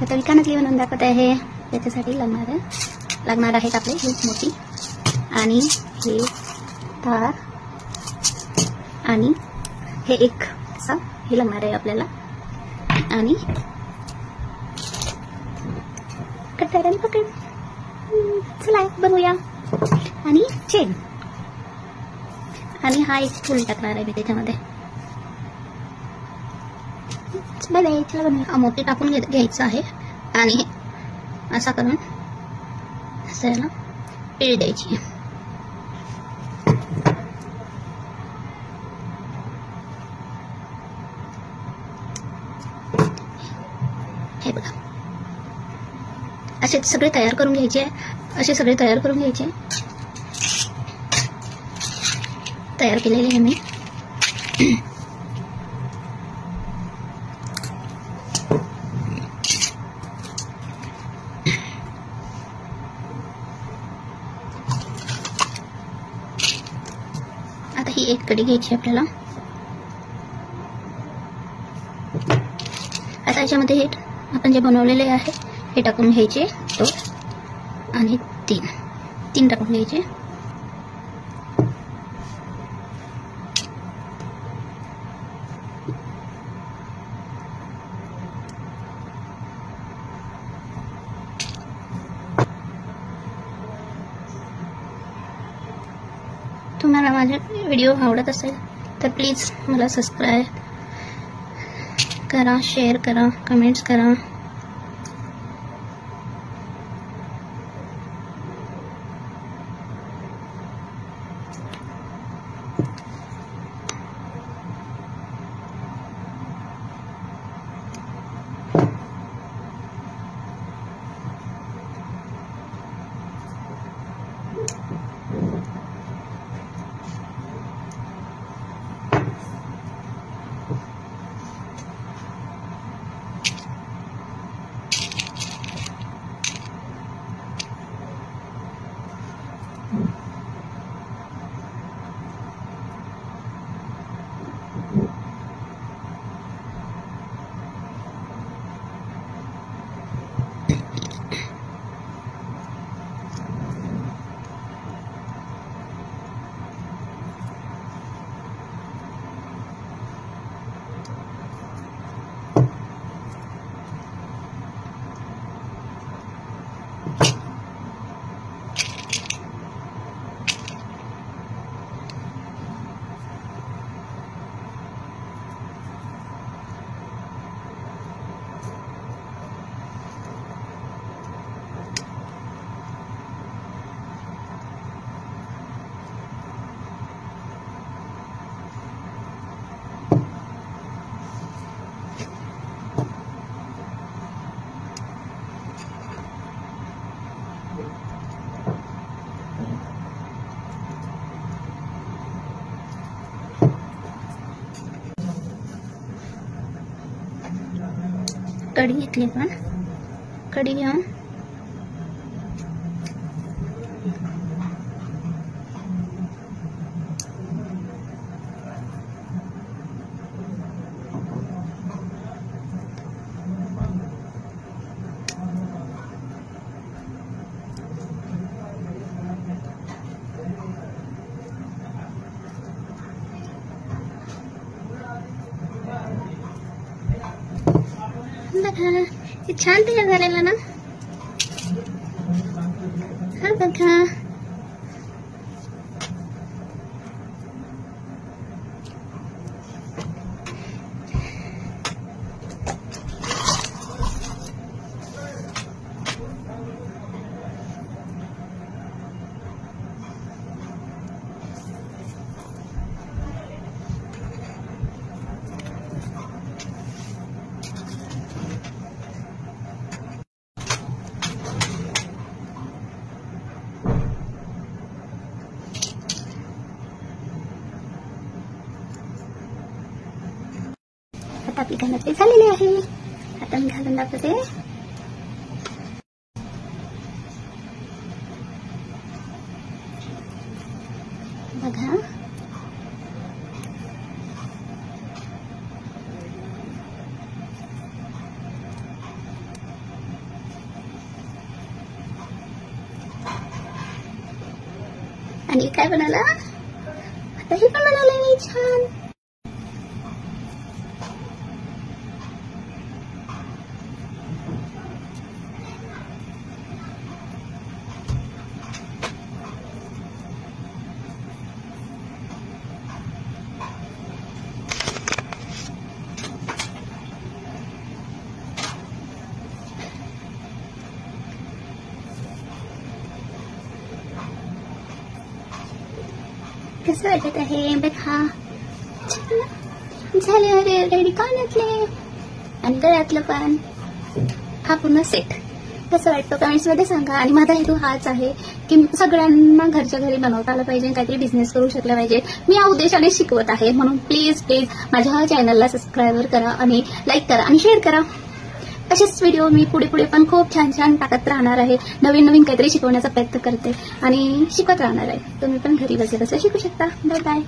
आता विकानातली बनवून दाखवत आहे. त्याच्यासाठी लागणार आहेत आपले ही मोती आणि हे तार आणि हे एक असं हे लागणार आहे आपल्याला आणि कटर आणि पकड. चला बनवूया. आणि चेन आणि हा एक फूल टाकणार आहे मी त्याच्यामध्ये. बाय चला बनवूया. मोती टाकून घ्यायचं आहे आणि असा करून असं याला पीळ द्यायची. हे बघा असे सगळे तयार करून घ्यायचे. तयार केलेले आहे मी. आता ही एक कडी घ्यायची आपल्याला. आता याच्यामध्ये हे आपण जे बनवलेले आहे हे टाकून घ्यायचे. तो आणि तीन टाकून घ्यायचे. तुम्हाला माझे व्हिडिओ आवडत असेल तर प्लीज मला सबस्क्राईब करा, शेअर करा, कमेंट्स करा. कढी घेतली पण कढी घेऊन बघा हे छान तयार झालेलं ना. हा बघा आता आपली घालते झालेली आहे. आता मी घालून दाखवते. बघा आणि काय बनवलं आता, हे पण बनवलंय मी छान. कसं वाटत आहे बघा. झाले रेडी कानातले आणि गळ्यातलं पण. हा पूर्ण सेट कसं वाटतं कमेंट्स मध्ये सांगा. आणि माझा हेतू हाच आहे की सगळ्यांना घरच्या घरी बनवता आलं पाहिजे, काहीतरी बिझनेस करू शकला पाहिजे. मी या उद्देशाने शिकवत आहे. म्हणून प्लीज माझ्या चॅनलला सबस्क्राईब करा आणि लाईक करा आणि शेअर करा. असेच व्हिडिओ मी पुढे पण खूप छान छान टाकत राहणार आहे. नवीन काहीतरी शिकवण्याचा प्रयत्न करते आणि शिकत राहणार आहे. तुम्ही पण घरी बसल्या शिकू शकता. Bye bye.